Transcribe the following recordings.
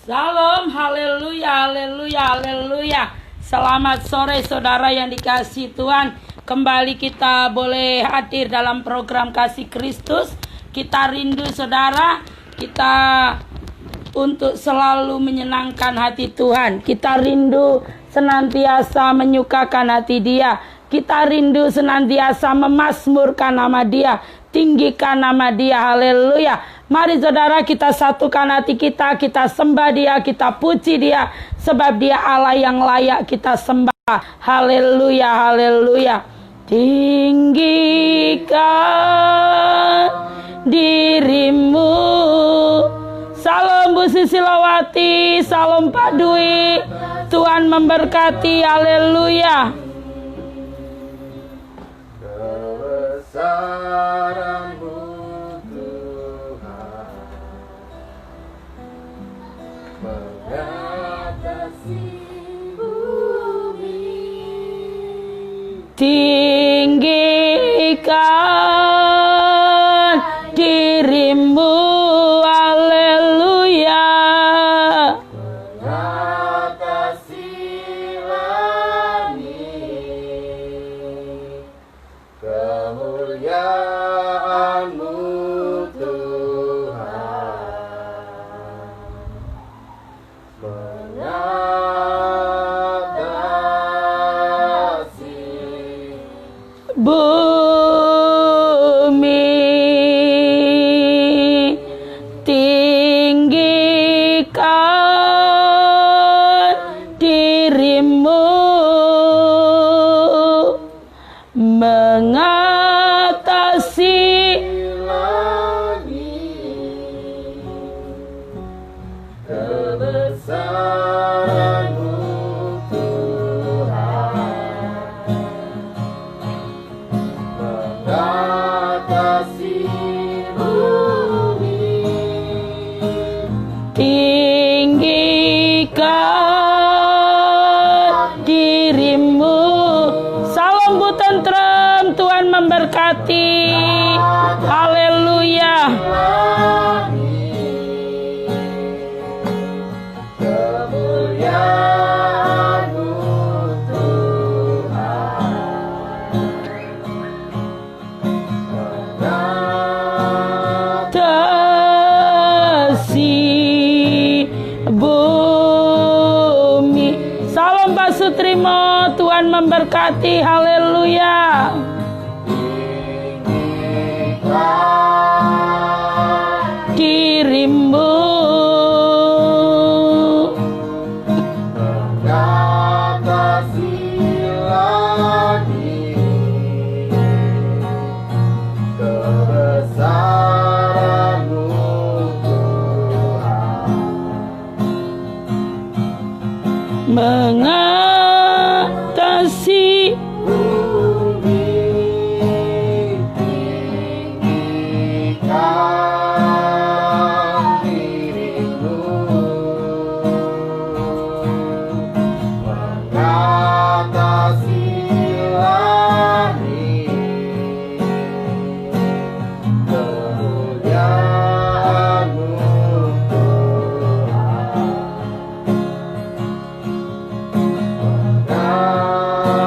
Salam, haleluya, haleluya, haleluya. Selamat sore saudara yang dikasihi Tuhan. Kembali kita boleh hadir dalam program Kasih Kristus. Kita rindu saudara, kita untuk selalu menyenangkan hati Tuhan. Kita rindu senantiasa menyukakan hati Dia. Kita rindu senantiasa memasmurkan nama Dia, tinggikan nama Dia, haleluya. Mari saudara kita satukan hati kita sembah Dia, kita puji Dia, sebab Dia Allah yang layak kita sembah. Haleluya, haleluya. Tinggikan dirimu. Salam Bu Sisilawati, salam Pak Dwi. Tuhan memberkati, haleluya. Kebesaran-Mu Tuhan mengatasi bumi. Tinggikan dirimu, haleluya. Mengatasi langit, kemuliaan-Mu Tuhan mengatasi bumi. Tinggikan dirimu, mengatasi langit, kebesaran-Mu Tuhan mengatasi bumi. Tinggikan dirimu. Salam Bu Tentrem, Tuhan memberkati, haleluya. Kemuliaan-Mu Tuhan Mengatasi bumi. Salam Pak Sutrimo, Tuhan memberkati, haleluya. Dirimu, mengatasi langit, kebesaran-Mu Tuhan mengatasi bumi. Tinggikan dirimu, mengatasi langit, kemuliaan-Mu Tuhan mengatasi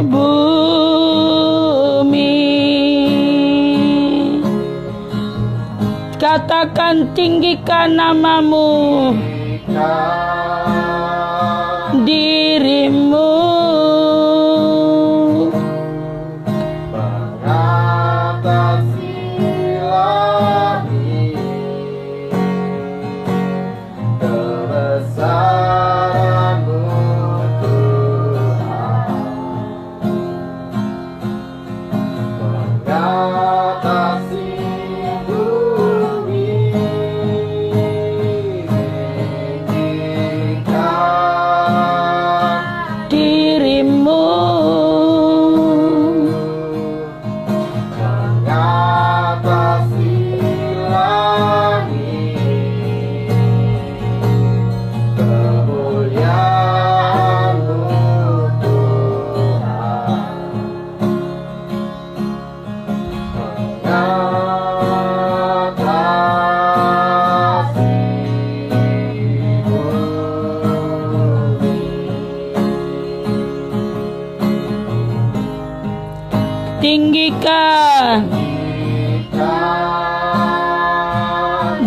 bumi. Katakan tinggikan namamu, dirimu, mengatasi langit, kebesaran-Mu Tuhan mengatasi bumi. Tinggikan dirimu, mengatasi langit, kemuliaan-Mu Tuhan tinggikan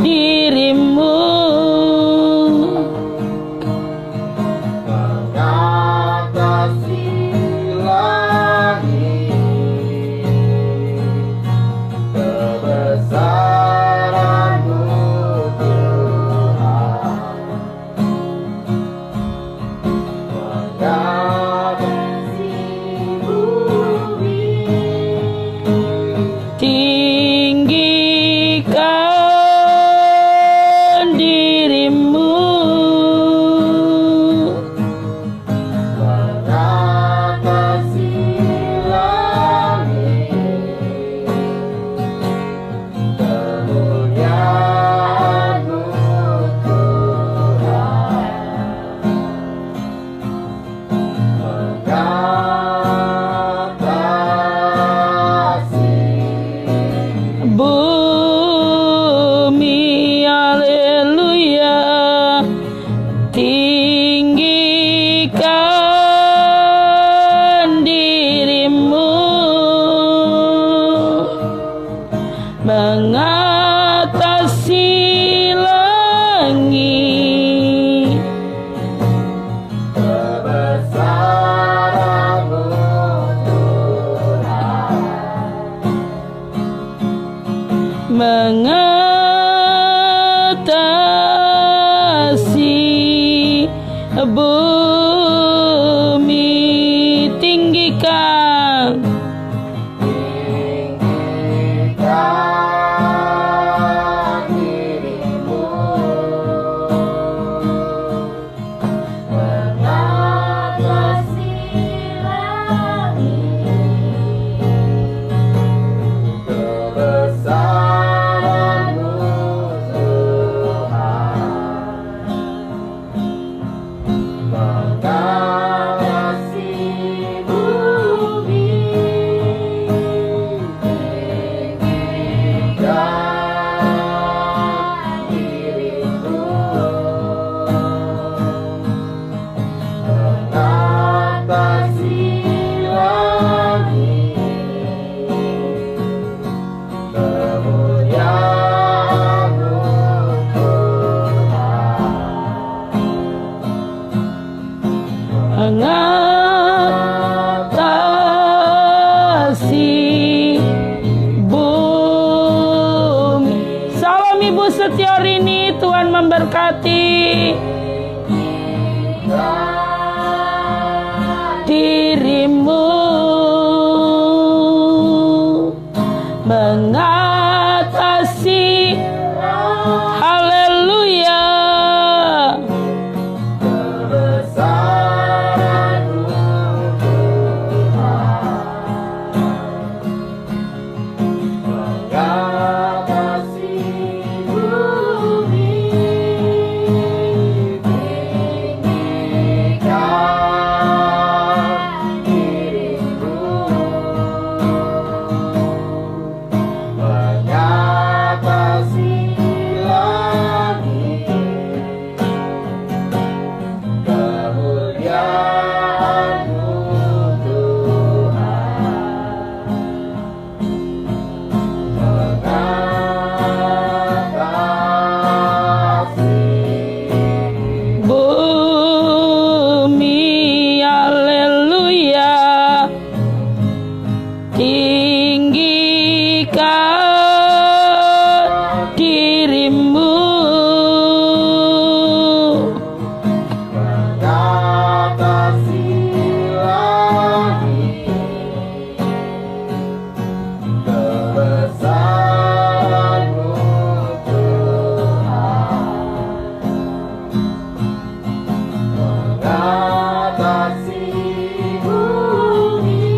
dirimu, mengatasi langit, kebesaran-Mu Tuhan, mengatasi bumi, tinggikan dirimu, mengatasi langit, kemuliaan-Mu Tuhan, mengatasi bumi, haleluya, tinggikan dirimu, mengatasi langit, kebesaran-Mu Tuhan, mengatasi bumi, tinggikan tinggikan dirimu, mengatasi langit, kebesaran-Mu Tuhan, mengatasi bumi, tinggikan dirimu, mengatasi langit, kemuliaan-Mu Tuhan, mengatasi bumi. Salam Ibu Setiorini, Tuhan memberkati dirimu, mengatasi, haleluya, kebesaran-Mu Tuhan, mengatasi bumi, tinggikan dirimu, mengatasi langit, kemuliaan-Mu Tuhan, mengatasi bumi, haleluya, tinggikan dirimu, mengatasi langit, kebesaran-Mu Tuhan, mengatasi bumi,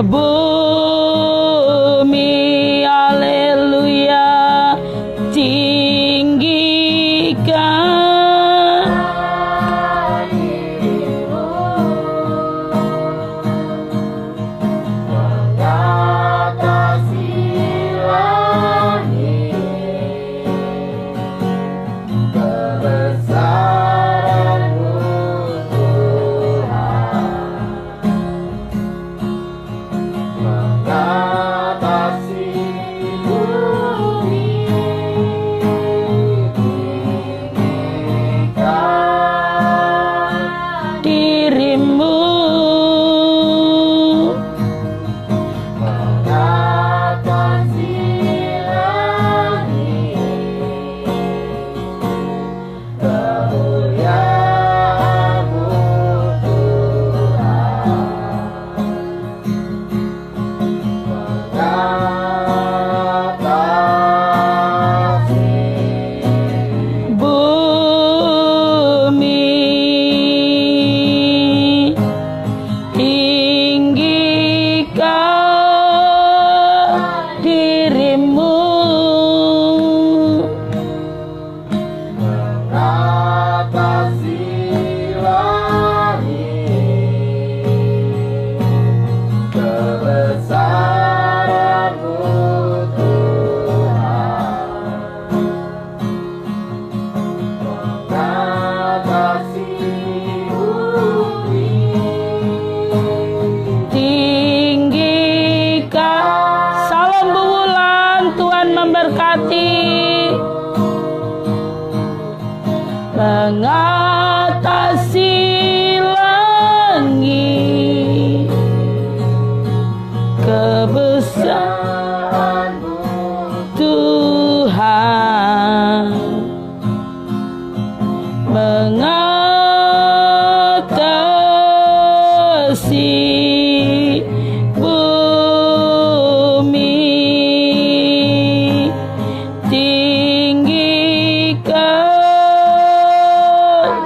bumi, haleluya, tinggikan dirimu, mengatasi langit, kebesaran-Mu Tuhan, mengatasi bumi, tinggikan dirimu, mengatasi langit, kemuliaan-Mu Tuhan, mengatasi bumi, tinggikan dirimu, mengatasi langit, kebesaran-Mu Tuhan, mengatasi bumi, tinggikan. Salam bulan, Tuhan memberkati. Mengatasi langit, kebesaran kebesaran-Mu Tuhan, mengatasi bumi, tinggikan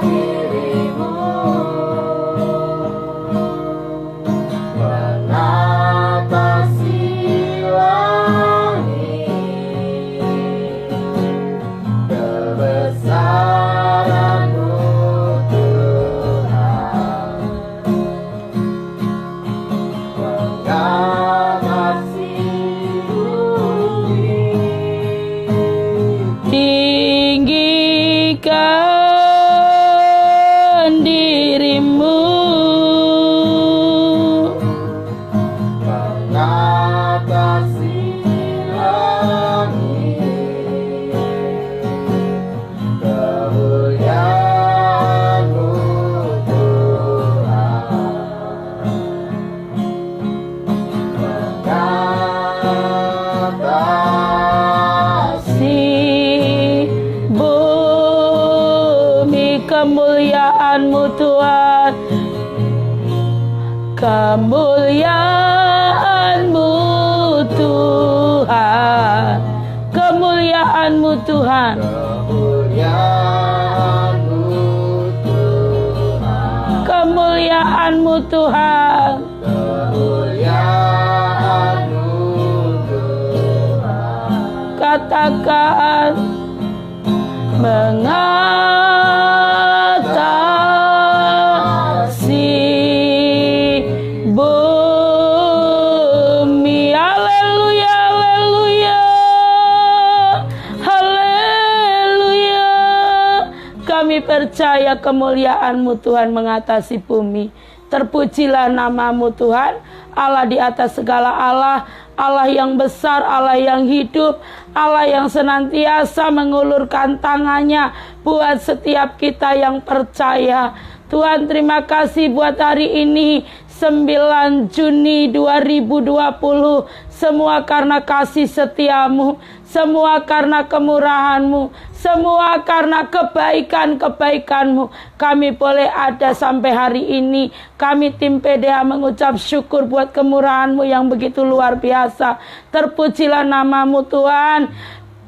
dirimu, mengatasi langit, kebesaran-Mu Tuhan, mengatasi bumi, tinggikan dirimu, mengatasi langit, kemuliaan-Mu Tuhan, mengatasi si bumi, kemuliaan-Mu Tuhan, kemuliaan-Mu Tuhan, kemuliaan-Mu Tuhan, kemuliaan-Mu Tuhan, kemuliaan-Mu Tuhan, kemuliaan-Mu Tuhan, katakan mengatasi bumi, haleluya, haleluya, haleluya. Kami percaya kemuliaan-Mu Tuhan mengatasi bumi. Terpujilah nama-Mu Tuhan, Allah di atas segala Allah, Allah yang besar, Allah yang hidup, Allah yang senantiasa mengulurkan tangannya buat setiap kita yang percaya. Tuhan, terima kasih buat hari ini 9 Juni 2020. Semua karena kasih setiamu, semua karena kemurahanmu, semua karena kebaikan-kebaikanmu. Kami boleh ada sampai hari ini. Kami tim PDH mengucap syukur buat kemurahanmu yang begitu luar biasa. Terpujilah namamu Tuhan.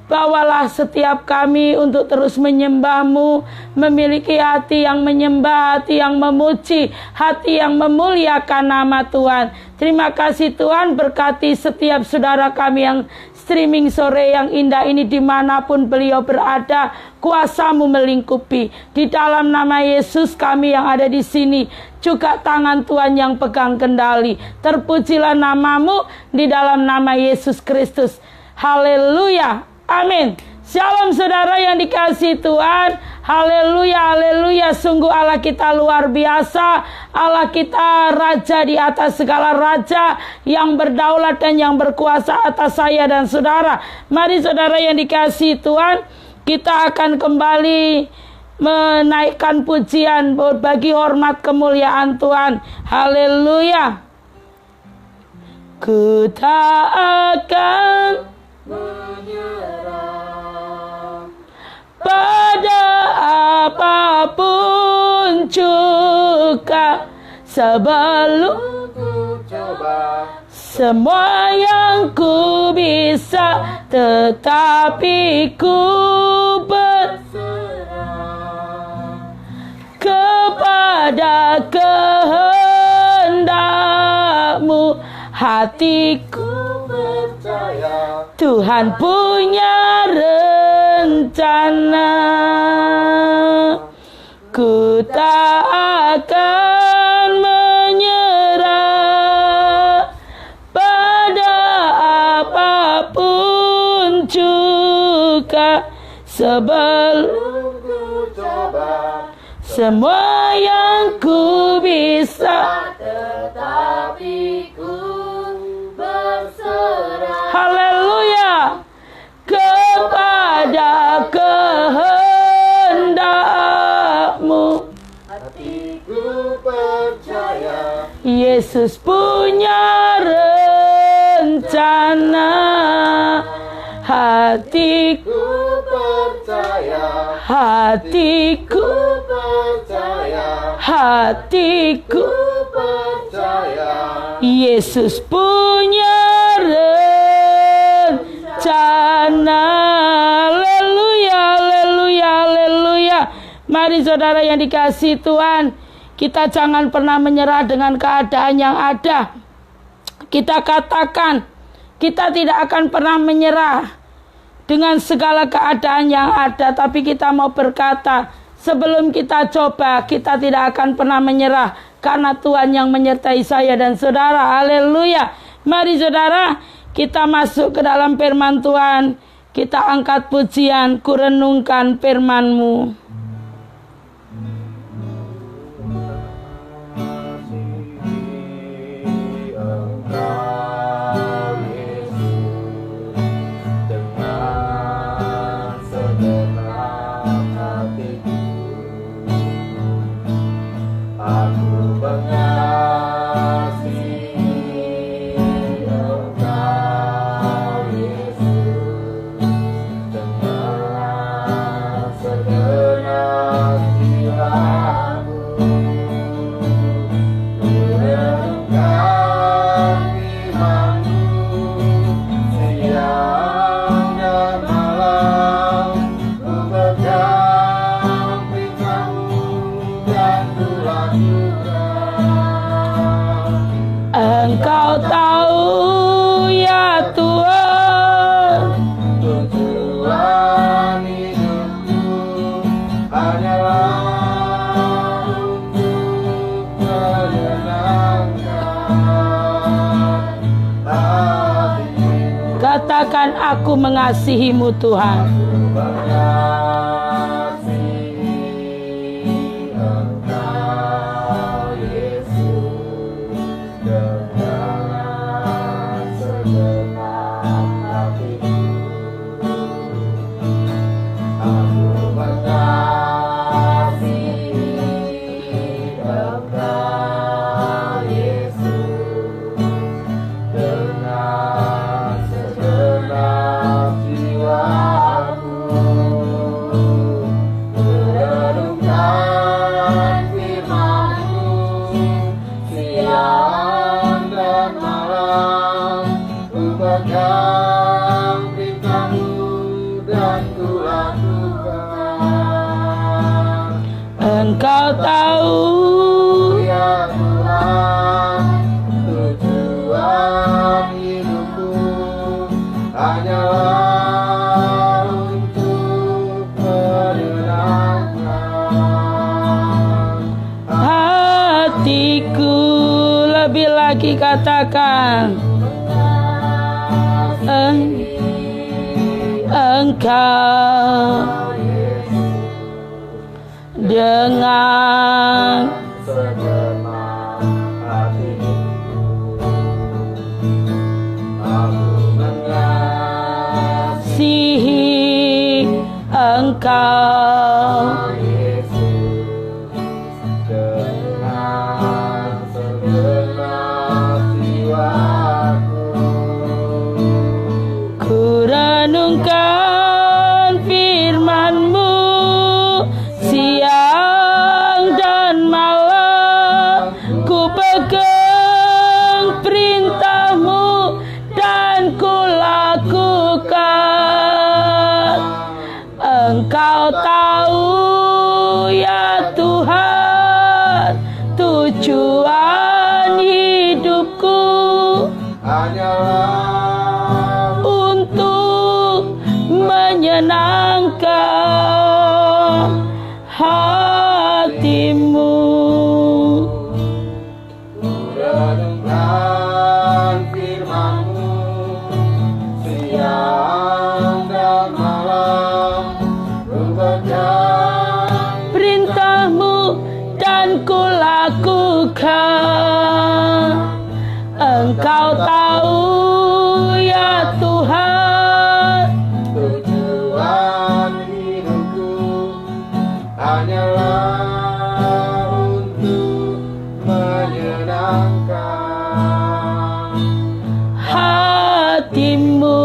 Bawalah setiap kami untuk terus menyembah-Mu, memiliki hati yang menyembah, hati yang memuji, hati yang memuliakan nama Tuhan. Terima kasih Tuhan, berkati setiap saudara kami yang streaming sore yang indah ini dimanapun beliau berada. Kuasa-Mu melingkupi. Di dalam nama Yesus kami yang ada di sini, juga tangan Tuhan yang pegang kendali. Terpujilah nama-Mu di dalam nama Yesus Kristus. Haleluya. Amin. Shalom saudara yang dikasihi Tuhan. Haleluya, haleluya. Sungguh Allah kita luar biasa. Allah kita raja di atas segala raja, yang berdaulat dan yang berkuasa atas saya dan saudara. Mari saudara yang dikasihi Tuhan, kita akan kembali menaikkan pujian bagi hormat kemuliaan Tuhan. Haleluya. Ku tak akan menyerah pada apapun juga, sebelum ku coba semua yang ku bisa, tetapi ku berserah kepada kehendak-Mu. Hatiku percaya Tuhan punya rencana. Ku tak akan menyerah pada apapun juga, sebelum ku coba semua yang ku bisa, tetapi ku berserah haleluya, kepada kehendak-Mu. hatiku percaya Yesus punya rencana. Hatiku, ku percaya hatiku, percaya hatiku, ku percaya Yesus punya rencana. Haleluya, haleluya, haleluya. Mari saudara yang dikasihi Tuhan, kita jangan pernah menyerah dengan keadaan yang ada. Kita katakan, kita tidak akan pernah menyerah dengan segala keadaan yang ada, tapi kita mau berkata, sebelum kita coba, kita tidak akan pernah menyerah, karena Tuhan yang menyertai saya dan saudara. Haleluya. Mari saudara, kita masuk ke dalam firman Tuhan. Kita angkat pujian, ku renungkan firman-Mu. Engkau tahu ya Tuhan, tujuan hidupku hanyalah untuk menyenangkan hatimu. katakan aku mengasihi-Mu Tuhan. Dengan segenap jiwaku katakan Engkau dengan segenap hatiku aku mengasihi Engkau Yesus dengan segenap jiwaku. ku renungkan firman-Mu siang dan malam, ku pegang perintah-Mu dan ku lakukan. Engkau tahu ya Tuhan tujuan hidupku Hanyalah untuk menyenangkan hati-Mu. renungkan firman-Mu siang dan malam, ku pegang Perintah-Mu dan ku lakukan. Engkau tahu ya Tuhan tujuan hidupku hanyalah untuk menyenangkan hati-Mu.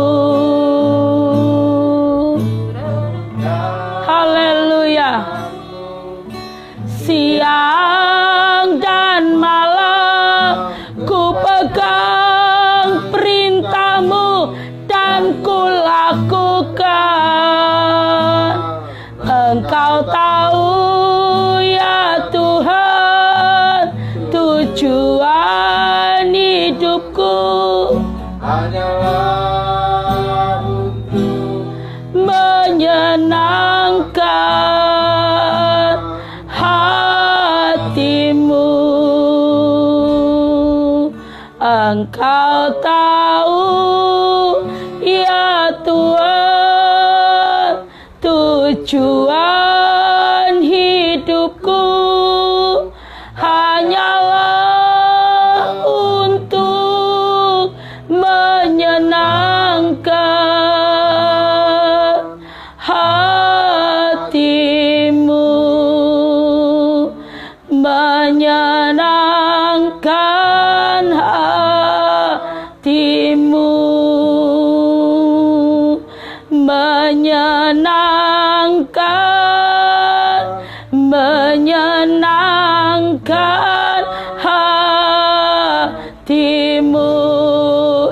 Haleluya. Siang dan malam ku pegang perintah-Mu dan ku lakukan. Engkau tahu ya Tuhan tujuan hidupku hanyalah untuk menyenangkan hati-Mu. Engkau tahu ya Tuhan tujuan hidupku hanyalah untuk menyenangkan hati-Mu, menyenangkan hati-Mu, menyenangkan hati-Mu.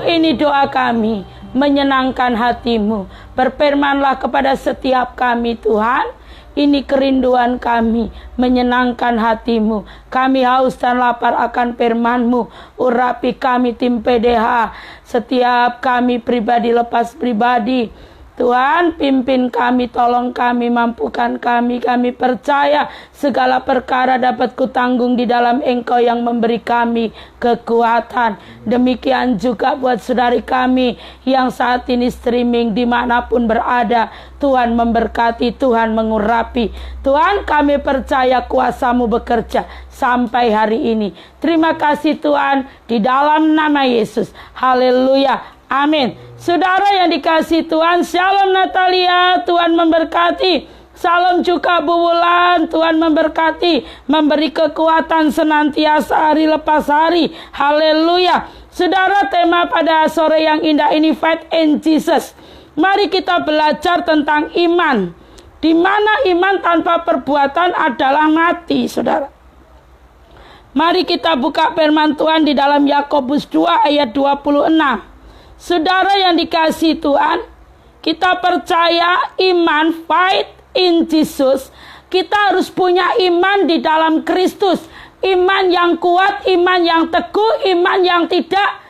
Ini doa kami, menyenangkan hati-Mu. Berfirmanlah kepada setiap kami Tuhan. Ini kerinduan kami, menyenangkan hati-Mu. Kami haus dan lapar akan firman-Mu. Urapi kami tim PDH, setiap kami pribadi lepas pribadi. Tuhan, pimpin kami, tolong kami, mampukan kami. Kami percaya segala perkara dapat kutanggung di dalam Engkau yang memberi kami kekuatan. Demikian juga buat saudari kami yang saat ini streaming dimanapun berada. Tuhan memberkati, Tuhan mengurapi. Tuhan, kami percaya kuasa-Mu bekerja sampai hari ini. Terima kasih Tuhan, di dalam nama Yesus. Haleluya. Amin. Saudara yang dikasihi Tuhan, Shalom Natalia, Tuhan memberkati. Salam juga Bu Wulan, Tuhan memberkati, memberi kekuatan senantiasa hari lepas hari. Haleluya. Saudara, tema pada sore yang indah ini, Faith in Jesus. Mari kita belajar tentang iman. Di mana iman tanpa perbuatan adalah mati, saudara. Mari kita buka firman Tuhan di dalam Yakobus 2 ayat 26. Saudara yang dikasihi Tuhan, kita percaya iman, faith in Jesus. Kita harus punya iman di dalam Kristus. Iman yang kuat, iman yang teguh, iman yang tidak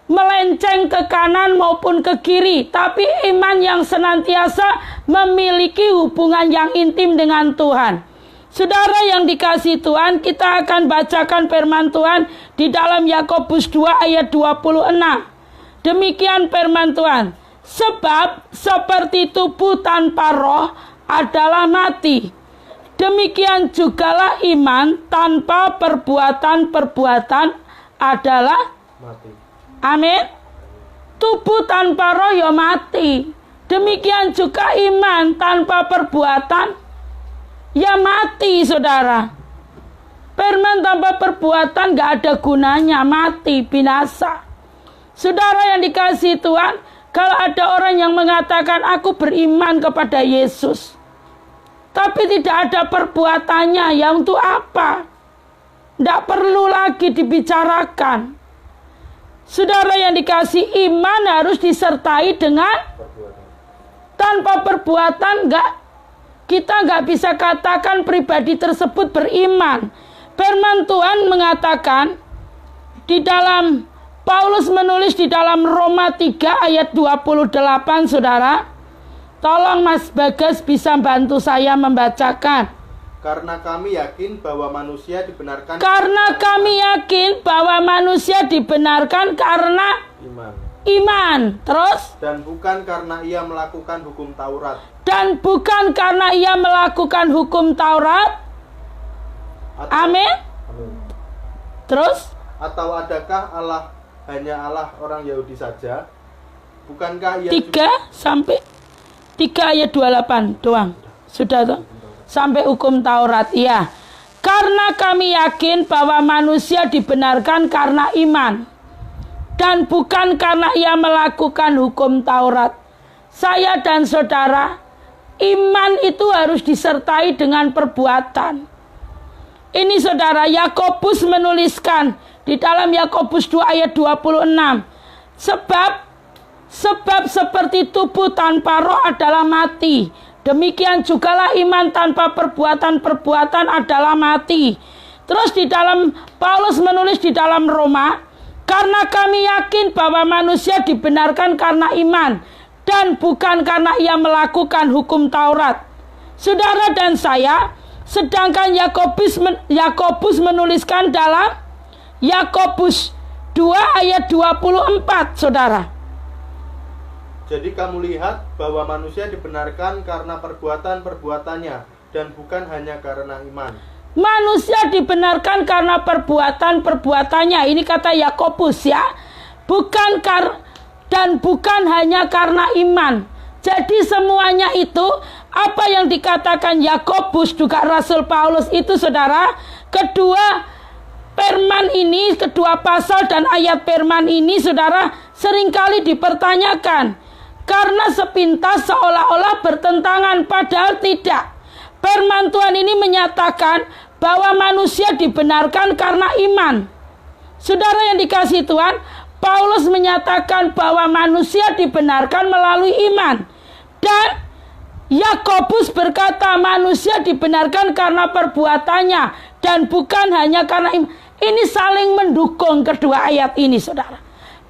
melenceng ke kanan maupun ke kiri. Tapi iman yang senantiasa memiliki hubungan yang intim dengan Tuhan. Saudara yang dikasihi Tuhan, kita akan bacakan firman Tuhan di dalam Yakobus 2 ayat 26. Demikian firman Tuhan. Sebab seperti tubuh tanpa roh adalah mati. Demikian jugalah iman tanpa perbuatan-perbuatan adalah Mati. amin. Tubuh tanpa roh ya mati. Demikian juga iman tanpa perbuatan ya mati, saudara. Firman tanpa perbuatan gak ada gunanya, mati, binasa. Saudara yang dikasihi Tuhan, kalau ada orang yang mengatakan aku beriman kepada Yesus, tapi tidak ada perbuatannya, ya untuk apa? Tidak perlu lagi dibicarakan. Saudara yang dikasihi, iman harus disertai dengan tanpa perbuatan. Kita nggak bisa katakan pribadi tersebut beriman. Firman Tuhan mengatakan di dalam Paulus menulis di dalam Roma 3 ayat 28, saudara. Tolong Mas Bagas bisa bantu saya membacakan. Karena kami yakin bahwa manusia dibenarkan karena iman. Terus? Dan bukan karena ia melakukan hukum Taurat. Amin. Terus? Atau adakah Allah hanya Allah orang Yahudi saja? Bukankah ia 3 ayat 28 doang. Sudah toh? Sampai hukum Taurat. Ya. Karena kami yakin bahwa manusia dibenarkan karena iman dan bukan karena ia melakukan hukum Taurat. Saya dan saudara, iman itu harus disertai dengan perbuatan. Ini saudara, Yakobus menuliskan di dalam Yakobus 2 ayat 26. Sebab seperti tubuh tanpa roh adalah mati, demikian jugalah iman tanpa perbuatan-perbuatan adalah mati. Terus di dalam Paulus menulis di dalam Roma, karena kami yakin bahwa manusia dibenarkan karena iman dan bukan karena ia melakukan hukum Taurat. Saudara dan saya, sedangkan Yakobus menuliskan dalam Yakobus 2 ayat 24, saudara. Jadi kamu lihat bahwa manusia dibenarkan karena perbuatan-perbuatannya dan bukan hanya karena iman. Manusia dibenarkan karena perbuatan-perbuatannya. Ini kata Yakobus ya. Bukan hanya karena iman. Jadi semuanya itu apa yang dikatakan Yakobus juga Rasul Paulus itu, saudara. Kedua pasal dan ayat firman ini, saudara, seringkali dipertanyakan. Karena sepintas seolah-olah bertentangan, padahal tidak. Firman Tuhan ini menyatakan bahwa manusia dibenarkan karena iman. Saudara yang dikasihi Tuhan, Paulus menyatakan bahwa manusia dibenarkan melalui iman. Dan Yakobus berkata manusia dibenarkan karena perbuatannya dan bukan hanya karena iman. Ini saling mendukung kedua ayat ini, saudara.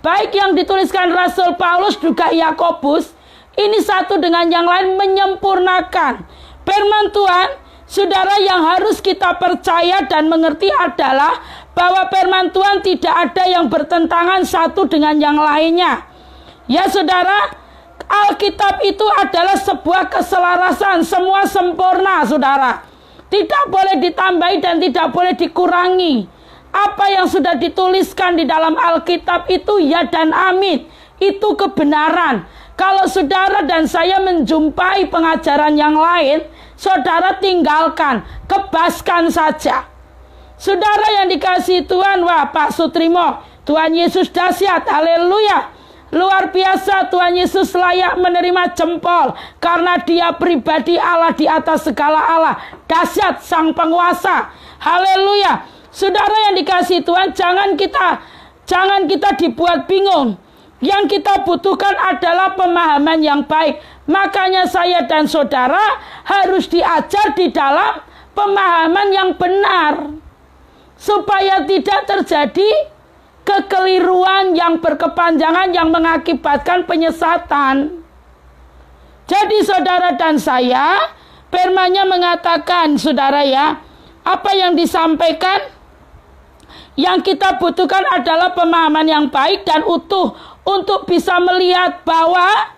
Baik yang dituliskan Rasul Paulus juga Yakobus, ini satu dengan yang lain menyempurnakan. Firman Tuhan, saudara, yang harus kita percaya dan mengerti adalah bahwa firman Tuhan tidak ada yang bertentangan satu dengan yang lainnya. Ya saudara, Alkitab itu adalah sebuah keselarasan, semua sempurna, saudara. Tidak boleh ditambahi dan tidak boleh dikurangi. Apa yang sudah dituliskan di dalam Alkitab itu ya dan amin. Itu kebenaran. Kalau saudara dan saya menjumpai pengajaran yang lain, saudara tinggalkan, kebaskan saja. Saudara yang dikasihi Tuhan, wah Pak Sutrimo, Tuhan Yesus dahsyat, haleluya. Luar biasa, Tuhan Yesus layak menerima jempol karena dia pribadi Allah di atas segala Allah. Dahsyat sang penguasa, haleluya. Saudara yang dikasihi Tuhan, jangan kita dibuat bingung. Yang kita butuhkan adalah pemahaman yang baik. Makanya saya dan saudara harus diajar di dalam pemahaman yang benar, supaya tidak terjadi kekeliruan yang berkepanjangan yang mengakibatkan penyesatan. Jadi saudara dan saya, Firman-Nya mengatakan, saudara ya, apa yang disampaikan, yang kita butuhkan adalah pemahaman yang baik dan utuh untuk bisa melihat bahwa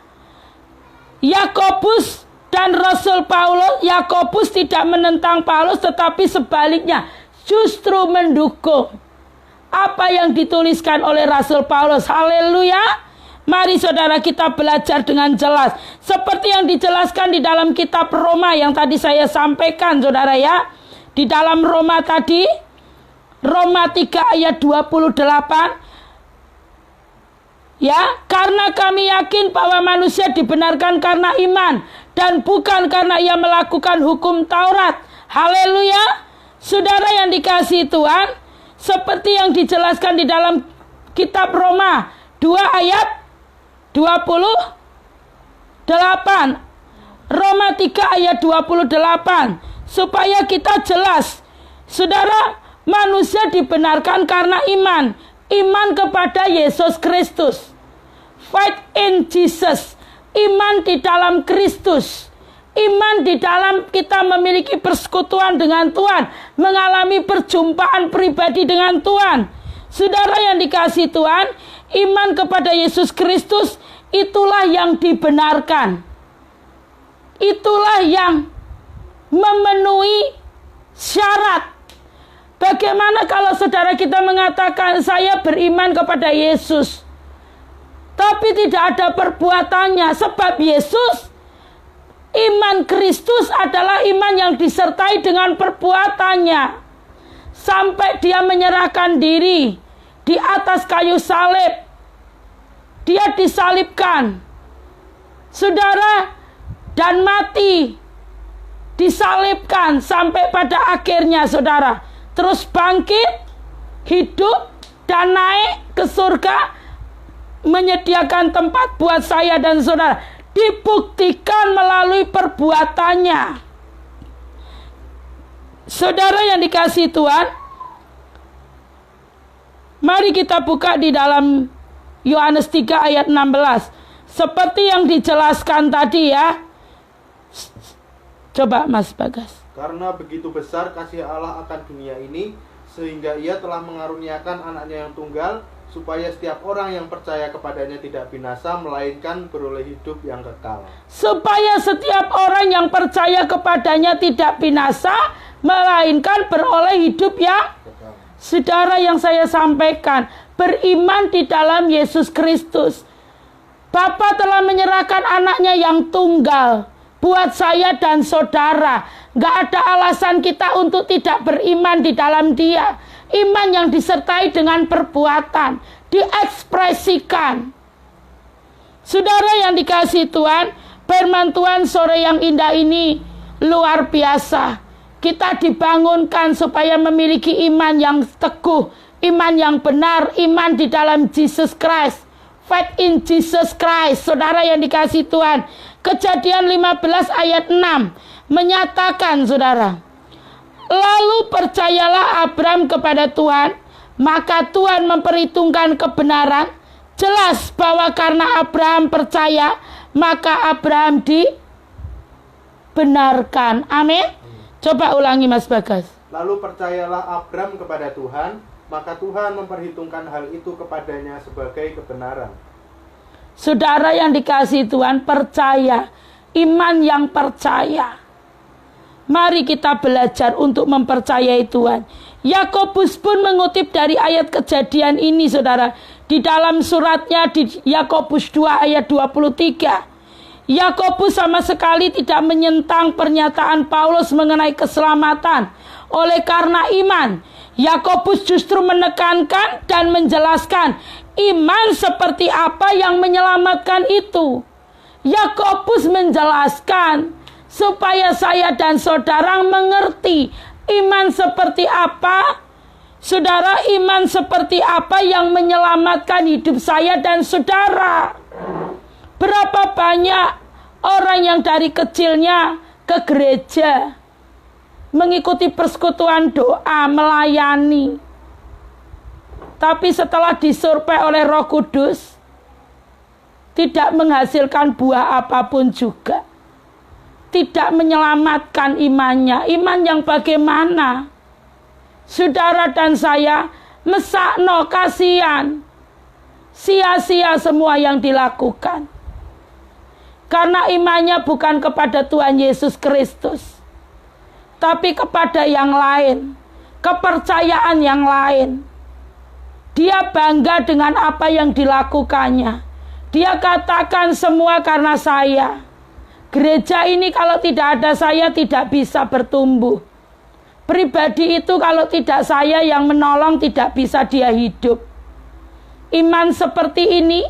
Yakobus dan Rasul Paulus, Yakobus tidak menentang Paulus, tetapi sebaliknya justru mendukung apa yang dituliskan oleh Rasul Paulus. Haleluya. Mari saudara kita belajar dengan jelas. Seperti yang dijelaskan di dalam kitab Roma yang tadi saya sampaikan, saudara ya. Di dalam Roma tadi, Roma 3 ayat 28. Ya, karena kami yakin bahwa manusia dibenarkan karena iman dan bukan karena ia melakukan hukum Taurat. Haleluya. Saudara yang dikasihi Tuhan, seperti yang dijelaskan di dalam kitab Roma 2 ayat 28. Roma 3 ayat 28. Supaya kita jelas, saudara, manusia dibenarkan karena iman. Iman kepada Yesus Kristus. Faith in Jesus. Iman di dalam Kristus. Iman di dalam kita memiliki persekutuan dengan Tuhan. Mengalami perjumpaan pribadi dengan Tuhan. Saudara yang dikasihi Tuhan, iman kepada Yesus Kristus, itulah yang dibenarkan. Itulah yang memenuhi syarat. Bagaimana kalau saudara kita mengatakan saya beriman kepada Yesus, tapi tidak ada perbuatannya? Sebab Yesus, iman Kristus adalah iman yang disertai dengan perbuatannya. Sampai dia menyerahkan diri di atas kayu salib. Dia disalibkan, saudara, dan mati. Disalibkan sampai pada akhirnya, saudara. Terus bangkit, hidup, dan naik ke surga, menyediakan tempat buat saya dan saudara. Dibuktikan melalui perbuatannya. Saudara yang dikasihi Tuhan, mari kita buka di dalam Yohanes 3 ayat 16. Seperti yang dijelaskan tadi ya. Coba Mas Bagas. Karena begitu besar kasih Allah akan dunia ini, sehingga ia telah mengaruniakan anaknya yang tunggal, supaya setiap orang yang percaya kepadanya tidak binasa, melainkan beroleh hidup yang kekal. Supaya setiap orang yang percaya kepadanya tidak binasa, melainkan beroleh hidup yang kekal. Saudara yang saya sampaikan, beriman di dalam Yesus Kristus. Bapa telah menyerahkan anaknya yang tunggal buat saya dan saudara. Gak ada alasan kita untuk tidak beriman di dalam dia. Iman yang disertai dengan perbuatan, diekspresikan. Saudara yang dikasihi Tuhan, firman Tuhan sore yang indah ini luar biasa. Kita dibangunkan supaya memiliki iman yang teguh, iman yang benar, iman di dalam Jesus Christ. Faith in Jesus Christ. Saudara yang dikasihi Tuhan, Kejadian 15 ayat 6 menyatakan, saudara, lalu percayalah Abram kepada Tuhan, maka Tuhan memperhitungkan kebenaran. Jelas bahwa karena Abraham percaya, maka Abraham dibenarkan. Amin. Coba ulangi Mas Bagas. Lalu percayalah Abram kepada Tuhan, maka Tuhan memperhitungkan hal itu kepadanya sebagai kebenaran. Saudara yang dikasihi Tuhan, percaya. Iman yang percaya. Mari kita belajar untuk mempercayai Tuhan. Yakobus pun mengutip dari ayat Kejadian ini, saudara. Di dalam suratnya di Yakobus 2 ayat 23. Yakobus sama sekali tidak menyentang pernyataan Paulus mengenai keselamatan. Oleh karena iman, Yakobus justru menekankan dan menjelaskan iman seperti apa yang menyelamatkan itu. Yakobus menjelaskan supaya saya dan saudara mengerti iman seperti apa. Saudara, iman seperti apa yang menyelamatkan hidup saya dan saudara. Berapa banyak orang yang dari kecilnya ke gereja, mengikuti persekutuan doa, melayani, tapi setelah disurvei oleh Roh Kudus, tidak menghasilkan buah apapun juga. tidak menyelamatkan imannya. Iman yang bagaimana? Saudara dan saya mesakno, kasihan. Sia-sia semua yang dilakukan. Karena imannya bukan kepada Tuhan Yesus Kristus, tapi kepada yang lain, kepercayaan yang lain. Dia bangga dengan apa yang dilakukannya. Dia katakan semua karena saya. Gereja ini kalau tidak ada saya tidak bisa bertumbuh. Pribadi itu kalau tidak saya yang menolong tidak bisa dia hidup. Iman seperti ini,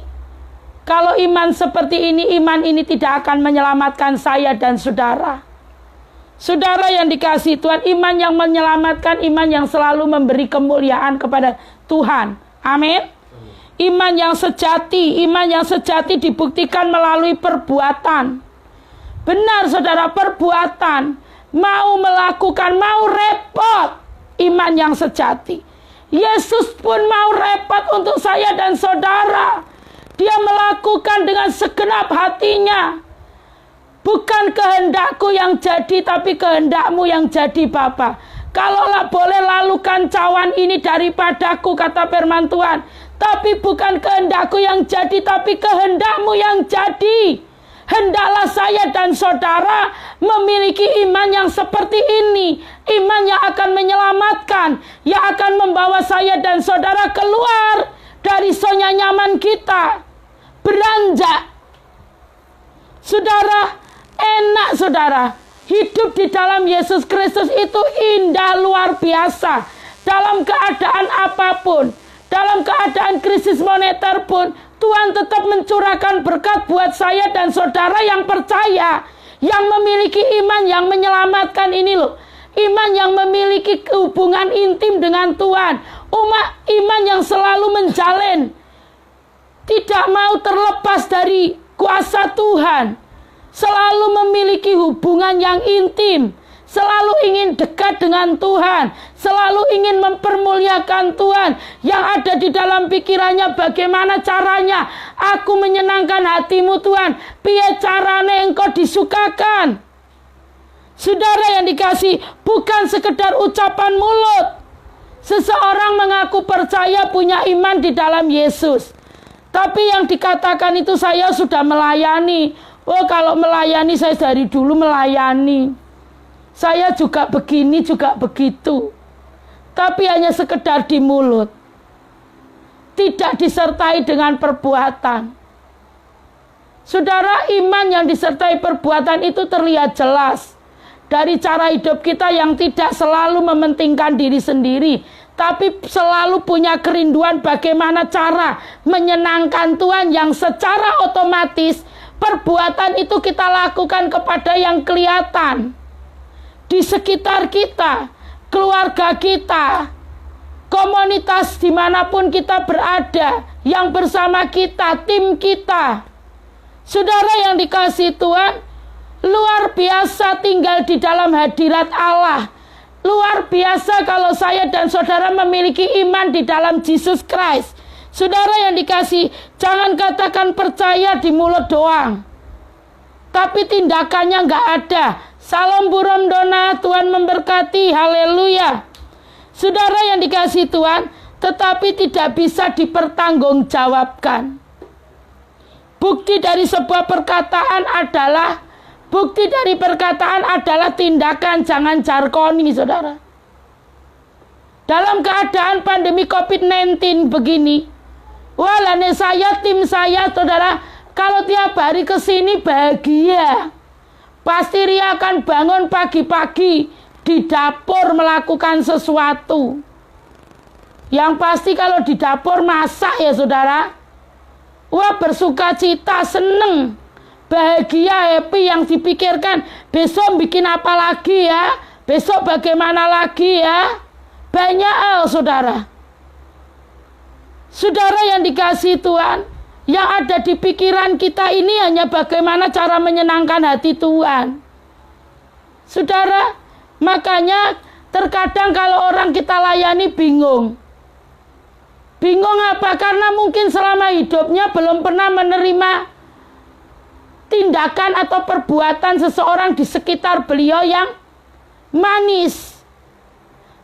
kalau iman seperti ini, iman ini tidak akan menyelamatkan saya dan saudara. Saudara yang dikasihi Tuhan, iman yang menyelamatkan, iman yang selalu memberi kemuliaan kepada Tuhan. Amin. Iman yang sejati dibuktikan melalui perbuatan. Benar saudara, perbuatan. Mau melakukan, mau repot. Iman yang sejati. Yesus pun mau repot untuk saya dan saudara. Dia melakukan dengan segenap hatinya. Bukan kehendakku yang jadi, tapi kehendakmu yang jadi Bapa. Kalaulah boleh lalukan cawan ini daripadaku, kata firman Tuhan. Tapi bukan kehendakku yang jadi, tapi kehendakmu yang jadi. Hendaklah saya dan saudara memiliki iman yang seperti ini. Iman yang akan menyelamatkan, yang akan membawa saya dan saudara keluar dari zona nyaman kita. Beranjak. Saudara, enak saudara. Hidup di dalam Yesus Kristus itu indah luar biasa. Dalam keadaan apapun, dalam keadaan krisis moneter pun, Tuhan tetap mencurahkan berkat buat saya dan saudara yang percaya, yang memiliki iman yang menyelamatkan ini loh. Iman yang memiliki hubungan intim dengan Tuhan. Iman yang selalu menjalin, tidak mau terlepas dari kuasa Tuhan. Selalu memiliki hubungan yang intim. Selalu ingin dekat dengan Tuhan. Selalu ingin mempermuliakan Tuhan. Yang ada di dalam pikirannya, bagaimana caranya aku menyenangkan hatimu Tuhan. Piye carane engkau disukakan. Saudara yang dikasih, bukan sekedar ucapan mulut. Seseorang mengaku percaya punya iman di dalam Yesus. Tapi yang dikatakan itu saya sudah melayani. Oh, kalau melayani saya dari dulu melayani. Saya juga begini, juga begitu. Tapi hanya sekedar di mulut. Tidak disertai dengan perbuatan. Saudara, iman yang disertai perbuatan itu terlihat jelas. Dari cara hidup kita yang tidak selalu mementingkan diri sendiri. Tapi selalu punya kerinduan bagaimana cara menyenangkan Tuhan yang secara otomatis perbuatan itu kita lakukan kepada yang kelihatan. Di sekitar kita, keluarga kita, komunitas dimanapun kita berada, yang bersama kita, tim kita. Saudara yang dikasihi Tuhan, luar biasa tinggal di dalam hadirat Allah. Luar biasa kalau saya dan saudara memiliki iman di dalam Yesus Kristus. Saudara yang dikasihi, jangan katakan percaya di mulut doang, tapi tindakannya nggak ada. Salam burom dona, Tuhan memberkati, haleluya. Saudara yang dikasihi Tuhan, tetapi tidak bisa dipertanggungjawabkan. Bukti dari sebuah perkataan adalah tindakan, jangan jargoni saudara. Dalam keadaan pandemi COVID-19 begini, walane saya, tim saya saudara, kalau tiap hari kesini bahagia. Pasti Ria akan bangun pagi-pagi di dapur melakukan sesuatu. Yang pasti kalau di dapur masak ya saudara. Wah, bersuka cita, seneng, bahagia, happy. Yang dipikirkan besok bikin apa lagi ya, besok bagaimana lagi ya. Banyak hal saudara. Saudara yang dikasihi Tuhan, yang ada di pikiran kita ini hanya bagaimana cara menyenangkan hati Tuhan. Saudara, makanya terkadang kalau orang kita layani bingung. Bingung apa? Karena mungkin selama hidupnya belum pernah menerima tindakan atau perbuatan seseorang di sekitar beliau yang manis.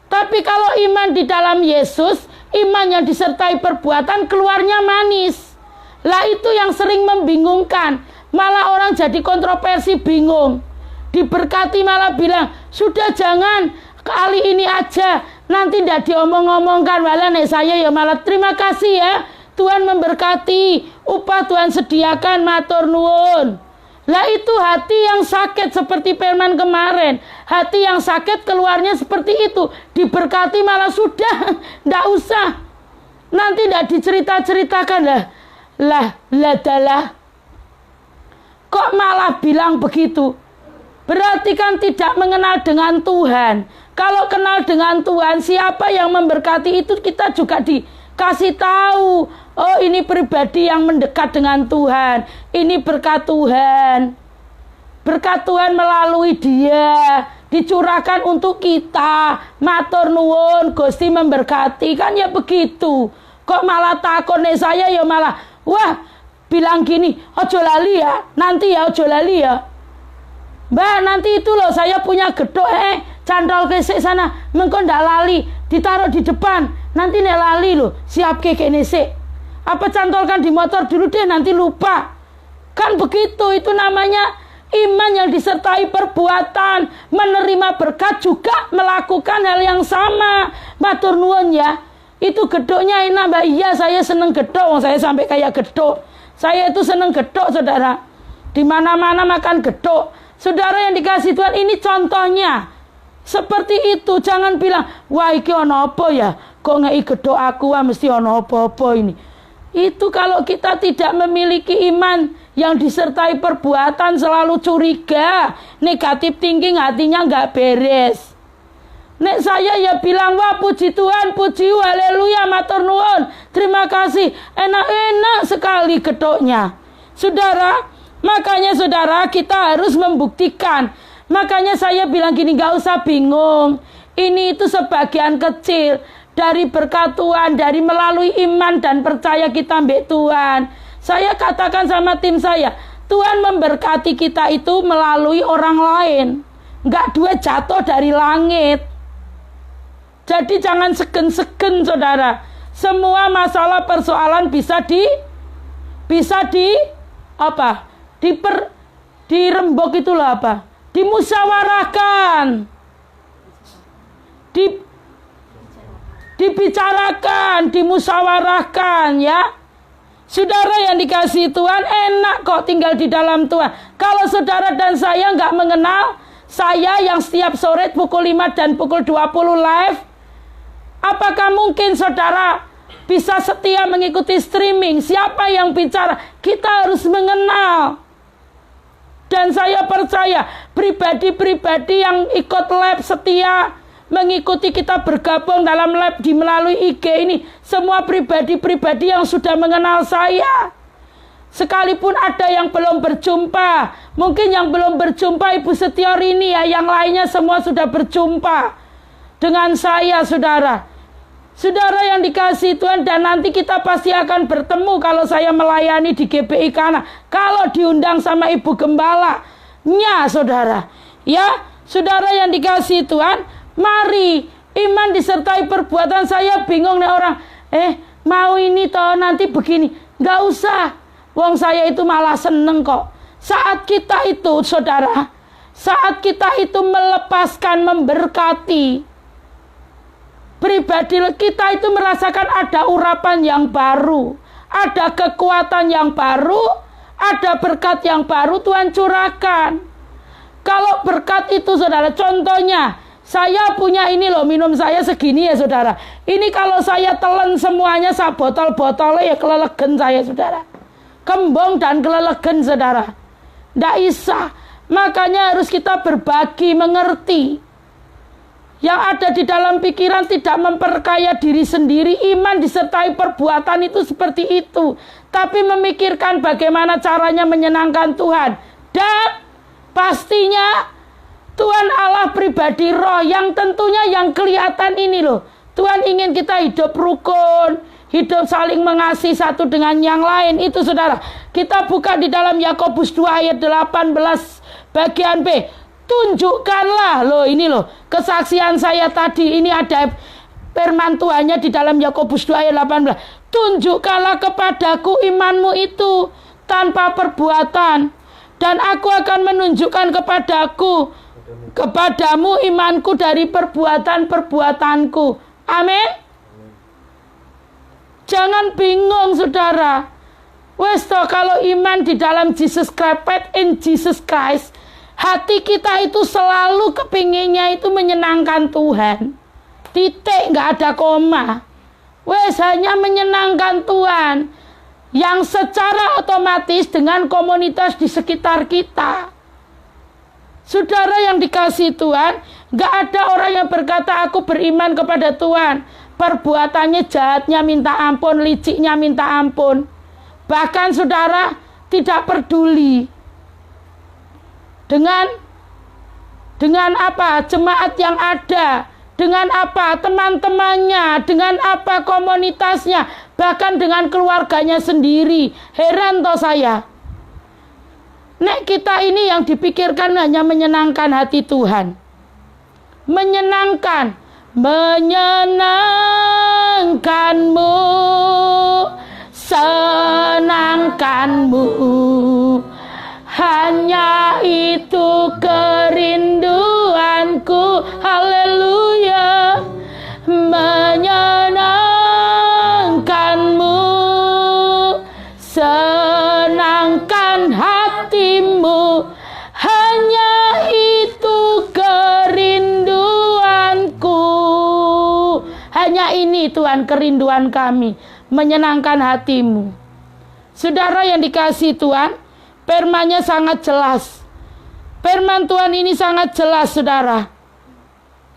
Tapi kalau iman di dalam Yesus, iman yang disertai perbuatan keluarnya manis. Lah itu yang sering membingungkan. Malah orang jadi kontroversi, bingung. Diberkati malah bilang, sudah jangan, kali ini aja. Nanti tidak diomong-omongkan. Malah nek saya ya malah terima kasih ya. Tuhan memberkati. Upah Tuhan sediakan, matur nuwun. Lah itu hati yang sakit seperti firman kemarin. Hati yang sakit keluarnya seperti itu. Diberkati malah sudah, ndak usah. Nanti ndak dicerita-ceritakan lah. Kok malah bilang begitu? Berarti kan tidak mengenal dengan Tuhan. Kalau kenal dengan Tuhan, siapa yang memberkati itu kita juga dikasih tahu. Oh, ini pribadi yang mendekat dengan Tuhan. Ini berkat Tuhan. Berkat Tuhan melalui dia. Dicurahkan untuk kita. Matur nuwun, Gusti memberkati. Kan ya begitu. Kok malah takut nih saya ya malah. Wah, bilang gini. Ojo lali ya. Nanti ya ojo lali ya. Mbak, nanti itu loh saya punya gedok. Cantol kesek sana. Mengko ndak lali. Ditaruh di depan. Nanti nek lali loh. Siap kene sik. Apa cantolkan di motor dulu deh, nanti lupa. Kan begitu, itu namanya iman yang disertai perbuatan. Menerima berkat juga melakukan hal yang sama. Matur nuwun ya. Itu gedoknya enak Mbak. Iya, saya seneng gedok. Saya sampai kayak gedok. Saya itu seneng gedok, saudara. Di mana-mana makan gedok. Saudara yang dikasih Tuhan, ini contohnya. Seperti itu, jangan bilang, wah iki ono apa ya? Kok ngei gedok aku, wah mesti ono apa-apa ini. Itu kalau kita tidak memiliki iman yang disertai perbuatan, selalu curiga, negatif thinking, hatinya nggak beres. Nek saya ya bilang, wah puji Tuhan, puji haleluya, matur nuwun, terima kasih, enak-enak sekali gedoknya. Saudara, makanya saudara kita harus membuktikan. Makanya saya bilang gini, nggak usah bingung. Ini itu sebagian kecil dari berkat Tuhan, dari melalui iman dan percaya kita mbek Tuhan. Saya katakan sama tim saya, Tuhan memberkati kita itu melalui orang lain. Enggak duit jatuh dari langit. Jadi jangan segen-segen saudara. Semua masalah persoalan bisa dirembuk itulah apa? Dimusyawarahkan. Dibicarakan, dimusyawarahkan ya. Saudara yang dikasihi Tuhan, enak kok tinggal di dalam Tuhan. Kalau saudara dan saya nggak mengenal, saya yang setiap sore pukul 5 dan pukul 20 live, apakah mungkin saudara bisa setia mengikuti streaming? Siapa yang bicara? Kita harus mengenal. Dan saya percaya pribadi-pribadi yang ikut live setia mengikuti kita bergabung dalam live di melalui IG ini, semua pribadi-pribadi yang sudah mengenal saya. Sekalipun ada yang belum berjumpa, mungkin yang belum berjumpa Ibu Setiorini ya, yang lainnya semua sudah berjumpa dengan saya, saudara. Saudara yang dikasihi Tuhan, dan nanti kita pasti akan bertemu kalau saya melayani di GBI Kana. Kalau diundang sama Ibu Gembalanya, saudara. Ya, saudara yang dikasihi Tuhan, mari iman disertai perbuatan. Saya bingung nih orang, mau ini toh nanti begini. Nggak usah. Wong saya itu malah seneng kok. Saat kita itu, saudara, saat kita itu melepaskan, memberkati, pribadi kita itu merasakan ada urapan yang baru, ada kekuatan yang baru, ada berkat yang baru Tuhan curahkan. Kalau berkat itu saudara, contohnya saya punya ini loh, minum saya segini ya saudara. Ini kalau saya telan semuanya botol-botolnya ya kelelegen saya saudara. Kembung dan kelelegen saudara. Nggak bisa. Makanya harus kita berbagi, mengerti. Yang ada di dalam pikiran tidak memperkaya diri sendiri. Iman disertai perbuatan itu seperti itu. Tapi memikirkan bagaimana caranya menyenangkan Tuhan. Dan pastinya Tuhan Allah pribadi roh yang tentunya yang kelihatan ini loh. Tuhan ingin kita hidup rukun, hidup saling mengasihi satu dengan yang lain. Itu saudara, kita buka di dalam Yakobus 2 ayat 18 bagian B. Tunjukkanlah, loh ini loh kesaksian saya tadi, ini ada firman Tuhannya di dalam Yakobus 2 ayat 18. Tunjukkanlah kepadaku imanmu itu tanpa perbuatan, dan aku akan menunjukkan kepadamu imanku dari perbuatan-perbuatanku. Amin. Jangan bingung saudara. Wes toh, kalau iman di dalam Jesus Christ, faith in Jesus Christ, hati kita itu selalu kepinginnya itu menyenangkan Tuhan. Titik, nggak ada koma. Wes hanya menyenangkan Tuhan, yang secara otomatis dengan komunitas di sekitar kita. Saudara yang dikasihi Tuhan, nggak ada orang yang berkata aku beriman kepada Tuhan, perbuatannya jahatnya minta ampun, liciknya minta ampun. Bahkan saudara tidak peduli dengan apa jemaat yang ada, dengan apa teman-temannya, dengan apa komunitasnya, bahkan dengan keluarganya sendiri. Heran toh saya. Nek kita ini yang dipikirkan hanya menyenangkan hati Tuhan. Menyenangkanmu, senangkanmu, hanya itu kerinduanku. Haleluya. Menyenangkanmu, senangkan hatimu, hanya itu kerinduanku. Hanya ini Tuhan kerinduan kami, menyenangkan hatimu. Saudara yang dikasihi Tuhan, firman-Nya sangat jelas. Firman Tuhan ini sangat jelas saudara.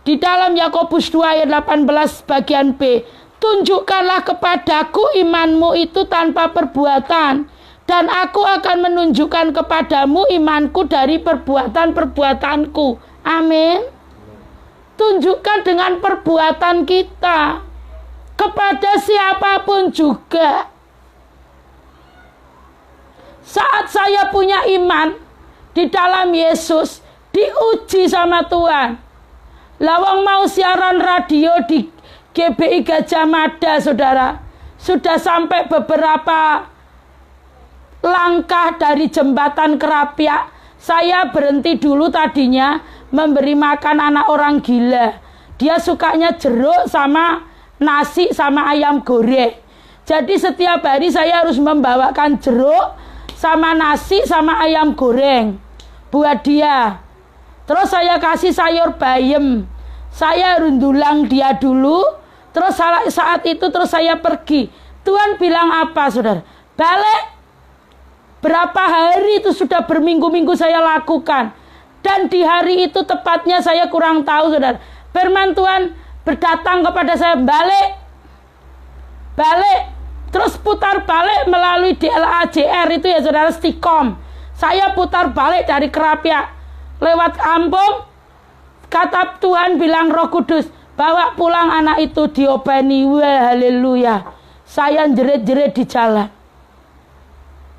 Di dalam Yakobus 2 ayat 18 bagian B. Tunjukkanlah kepadaku imanmu itu tanpa perbuatan, dan aku akan menunjukkan kepadamu imanku dari perbuatan-perbuatanku. Amin. Tunjukkan dengan perbuatan kita kepada siapapun juga. Saat saya punya iman di dalam Yesus, diuji sama Tuhan. Lawang mau siaran radio di GBI Gajah Mada, saudara. Sudah sampai beberapa langkah dari jembatan Kerapiak. Saya berhenti dulu tadinya memberi makan anak orang gila. Dia sukanya jeruk sama nasi sama ayam goreng. Jadi setiap hari saya harus membawakan jeruk sama nasi sama ayam goreng buat dia. Terus saya kasih sayur bayam. Saya rundulang dia dulu. Terus saat itu terus saya pergi. Tuhan bilang apa saudara? Balik. Berapa hari itu sudah berminggu-minggu saya lakukan. Dan di hari itu tepatnya saya kurang tahu saudara. Firman Tuhan berdatang kepada saya. Balik. Balik. Terus putar balik melalui DLAJR itu ya saudara, Stikom. Saya putar balik dari Kerapiak lewat kampung. Kata Tuhan bilang Roh Kudus, bawa pulang anak itu diopeni. Wah, haleluya. Saya jerit-jerit di jalan.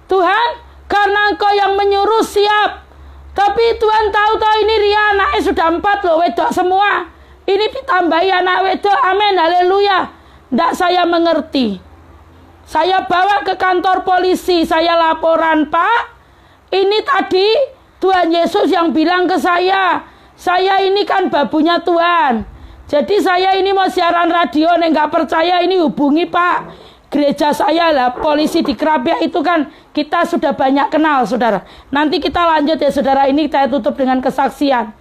Tuhan, karena Engkau yang menyuruh siap. Tapi Tuhan tahu-tahu ini Ria anaknya sudah 4 loh, wedok semua. Ini ditambahi anak wedok, amin, haleluya. Tidak saya mengerti. Saya bawa ke kantor polisi, saya laporan, Pak. Ini tadi Tuhan Yesus yang bilang ke saya ini kan babunya Tuhan. Jadi saya ini mau siaran radio, nih nggak percaya ini hubungi Pak. Gereja saya lah, polisi di Kerapiak itu kan kita sudah banyak kenal saudara. Nanti kita lanjut ya saudara, ini saya tutup dengan kesaksian.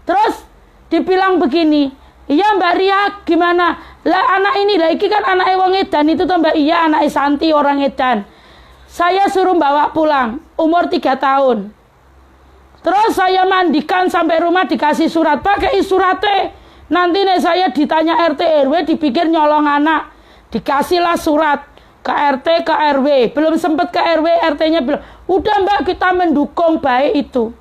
Terus dibilang begini, iya Mbak Ria gimana? Lah anak ini, lah ini kan anak wong edan itu toh Mbak. Iya anak Santi orang edan. Saya suruh bawa pulang, umur 3 tahun. Terus saya mandikan sampai rumah dikasih surat. Pakai suratnya. Nanti nih saya ditanya RT RW dipikir nyolong anak. Dikasihlah surat ke RT ke RW. Belum sempat ke RW, RT-nya bilang, udah Mbak kita mendukung baik itu.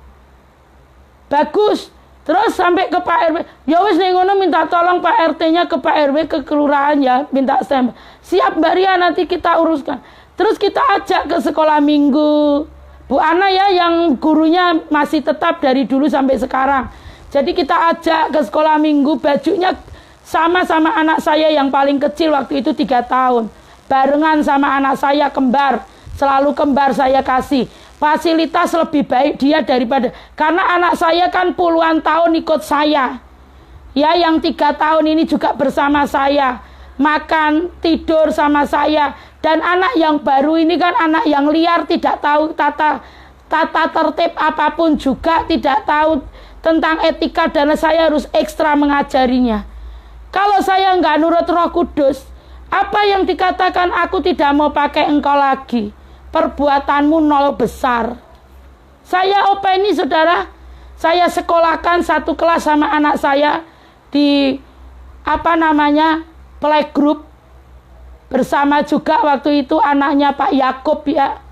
Bagus. Terus sampai ke Pak RW, ya wis ning ngono minta tolong Pak RT-nya ke Pak RW ke kelurahan ya, minta stem. Siap Mbak Ria, nanti kita uruskan. Terus kita ajak ke sekolah minggu. Bu Ana ya yang gurunya masih tetap dari dulu sampai sekarang. Jadi kita ajak ke sekolah minggu, bajunya sama-sama anak saya yang paling kecil waktu itu 3 tahun. Barengan sama anak saya kembar, selalu kembar saya kasih. Fasilitas lebih baik dia daripada, karena anak saya kan puluhan tahun ikut saya. Ya, yang 3 tahun ini juga bersama saya. Makan, tidur sama saya. Dan anak yang baru ini kan anak yang liar, tidak tahu tata tertib apapun juga, tidak tahu tentang etika, dan saya harus ekstra mengajarinya. Kalau saya nggak nurut Roh Kudus, apa yang dikatakan aku tidak mau pakai engkau lagi, perbuatanmu nol besar. Saya openi saudara, saya sekolahkan satu kelas sama anak saya di playgroup, bersama juga waktu itu anaknya Pak Yakub ya,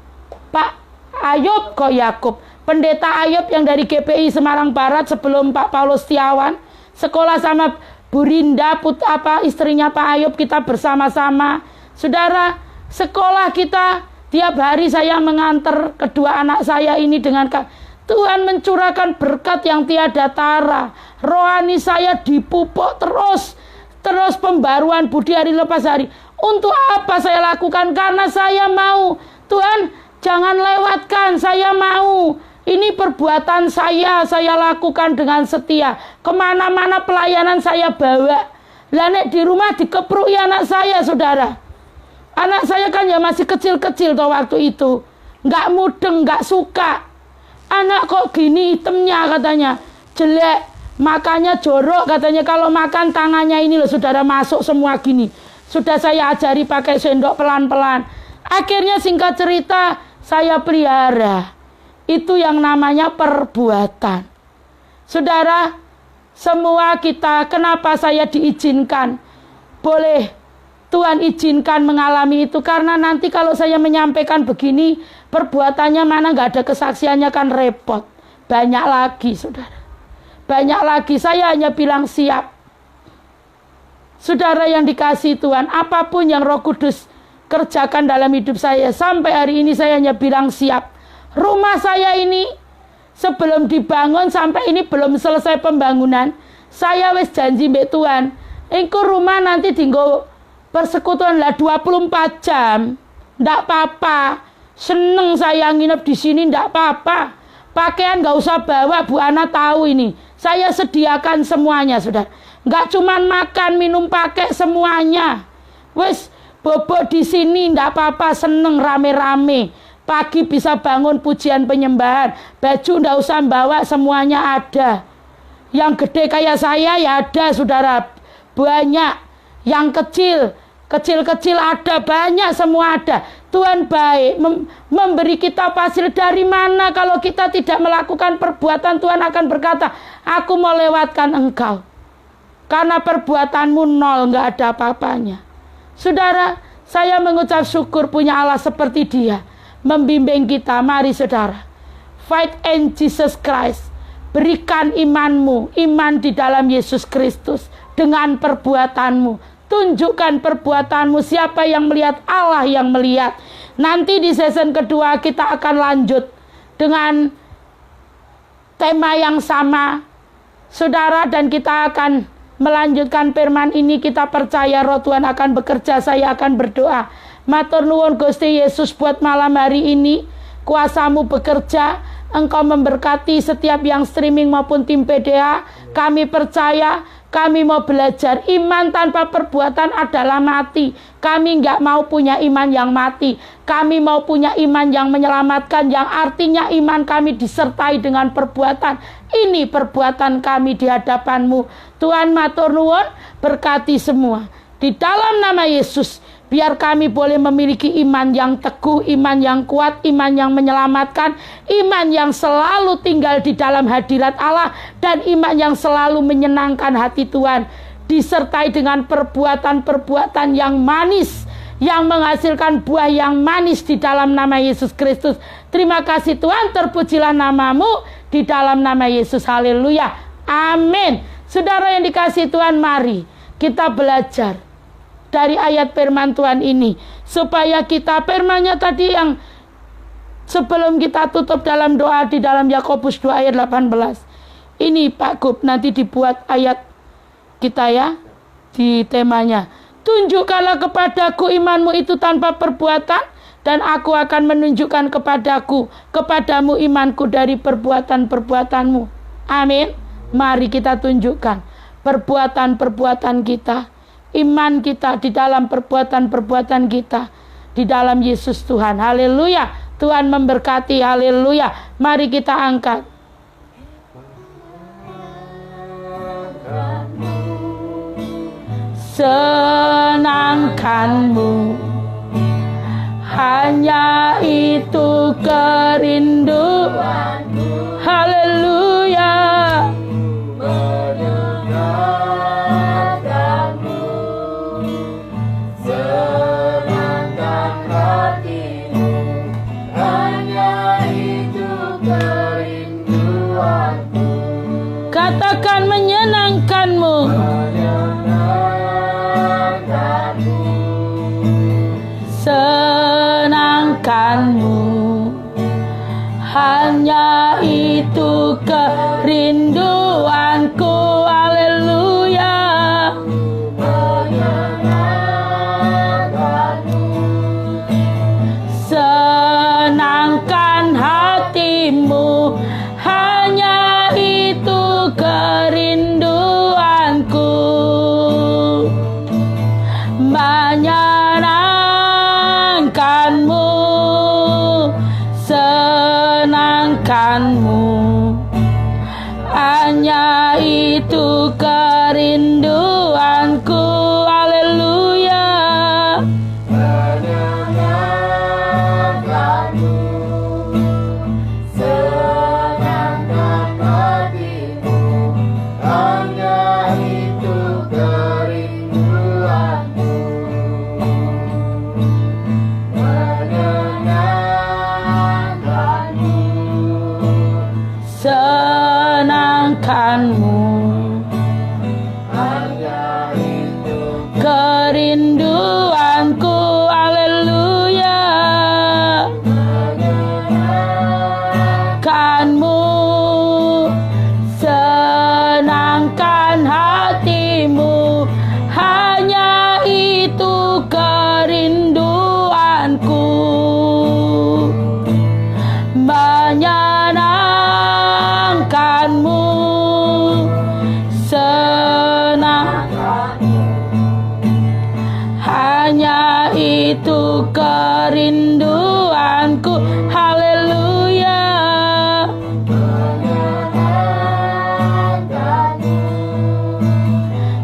Pak Ayub kok Yakub, Pendeta Ayub yang dari GPI Semarang Barat sebelum Pak Paulus Setiawan, sekolah sama Bu Rinda istrinya Pak Ayub, kita bersama-sama. Saudara, sekolah kita tiap hari saya mengantar kedua anak saya ini dengan Tuhan mencurahkan berkat yang tiada tara. Rohani saya dipupuk terus pembaruan budi hari lepas hari. Untuk apa saya lakukan? Karena saya mau. Tuhan, jangan lewatkan, saya mau. Ini perbuatan saya lakukan dengan setia. Kemana-mana pelayanan saya bawa. Lah nek di rumah dikeprui anak saya, saudara. Anak saya kan ya masih kecil-kecil toh waktu itu. Nggak mudeng, nggak suka. Anak kok gini hitamnya katanya. Jelek, makannya jorok katanya. Kalau makan tangannya ini loh saudara, masuk semua gini. Sudah saya ajari pakai sendok pelan-pelan. Akhirnya singkat cerita, saya pelihara. Itu yang namanya perbuatan. Saudara, semua kita, kenapa saya diizinkan? Boleh Tuhan izinkan mengalami itu, karena nanti kalau saya menyampaikan begini, perbuatannya mana nggak ada kesaksiannya kan repot. Banyak lagi saudara, banyak lagi. Saya hanya bilang siap. Saudara yang dikasihi Tuhan, apapun yang Roh Kudus kerjakan dalam hidup saya, sampai hari ini saya hanya bilang siap. Rumah saya ini sebelum dibangun sampai ini belum selesai pembangunan, saya wis janji mbek Tuhan, engko rumah nanti dinggo persekutuan lah 24 jam. Ndak apa-apa. Seneng saya nginep di sini, ndak apa-apa. Pakaian nggak usah bawa, Bu Ana tahu ini. Saya sediakan semuanya, Saudara. Nggak cuman makan, minum, pakai semuanya. Wes bobok di sini ndak apa-apa, seneng rame-rame. Pagi bisa bangun pujian penyembahan. Baju ndak usah bawa, semuanya ada. Yang gede kayak saya ya ada, Saudara. Banyak. Yang kecil ada, banyak, semua ada. Tuhan baik, memberi kita fasilitas. Dari mana kalau kita tidak melakukan perbuatan, Tuhan akan berkata, aku mau lewatkan engkau. Karena perbuatanmu nol, nggak ada apa-apanya. Saudara, saya mengucap syukur punya Allah seperti Dia. Membimbing kita, mari saudara. Fight in Jesus Christ. Berikan imanmu, iman di dalam Yesus Kristus. Dengan perbuatanmu, tunjukkan perbuatanmu. Siapa yang melihat? Allah yang melihat. Nanti di season kedua kita akan lanjut dengan tema yang sama, saudara, dan kita akan melanjutkan firman ini. Kita percaya Roh Tuhan akan bekerja. Saya akan berdoa. Matur nuwun Gusti Yesus buat malam hari ini. Kuasamu bekerja. Engkau memberkati setiap yang streaming maupun tim PDA. Kami percaya, kami mau belajar. Iman tanpa perbuatan adalah mati. Kami nggak mau punya iman yang mati. Kami mau punya iman yang menyelamatkan, yang artinya iman kami disertai dengan perbuatan. Ini perbuatan kami di hadapan-Mu. Tuhan matur nuwun, berkati semua. Di dalam nama Yesus, biar kami boleh memiliki iman yang teguh, iman yang kuat, iman yang menyelamatkan, iman yang selalu tinggal di dalam hadirat Allah, dan iman yang selalu menyenangkan hati Tuhan, disertai dengan perbuatan-perbuatan yang manis, yang menghasilkan buah yang manis di dalam nama Yesus Kristus. Terima kasih Tuhan, terpujilah nama-Mu di dalam nama Yesus. Haleluya. Amin. Saudara yang dikasihi Tuhan, mari kita belajar dari ayat firman Tuhan ini, supaya kita, firman-Nya tadi yang sebelum kita tutup dalam doa di dalam Yakobus 2 ayat 18. Ini Pak Gub, nanti dibuat ayat kita ya, di temanya. Tunjukkanlah kepadaku imanmu itu tanpa perbuatan, dan aku akan menunjukkan kepadamu imanku dari perbuatan-perbuatanmu. Amin. Mari kita tunjukkan perbuatan-perbuatan kita, iman kita di dalam perbuatan-perbuatan kita di dalam Yesus Tuhan. Haleluya. Tuhan memberkati. Haleluya. Mari kita angkat. Senangkanmu, hanya itu kerinduanku. Haleluya. Menyenangkanmu, senangkan hatimu, hanya itu kerinduanku. Katakan menyenangkanmu. Senangkanmu, hanya itu kerinduanku. Haleluya. Senangkan hatimu, hanya itu kerinduanku. Menyenangkanmu, senangkanmu, hanya itu kerinduanku. Haleluya. Menyenangkanmu, senangkan hatimu, hanya itu kerinduanku. Senangkanmu, hanya itu kerinduanku. Haleluya. Menyenangkanmu, senangkan hatimu, hanya itu kerinduanku. Menyenangkanmu, senangkanmu, hanya itu kerinduanku. Haleluya. Menyenangkanmu,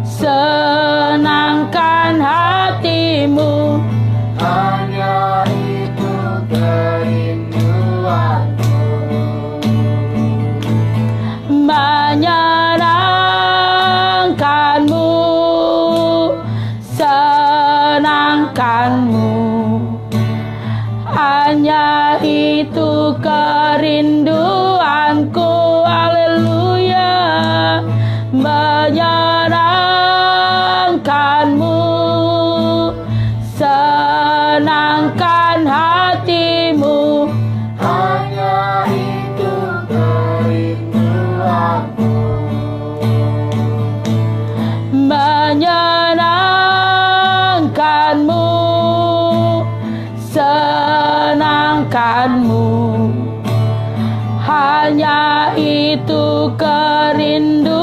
senangkan hatimu, hanya itu kerinduanku. Menyenangkanmu, senangkanmu, hanya itu kerinduanku. Haleluya. Menyenangkanmu, senangkan hatimu, hanya itu kerinduanku. Menyenangkanmu, senangkanmu, hanya itu kerinduanku.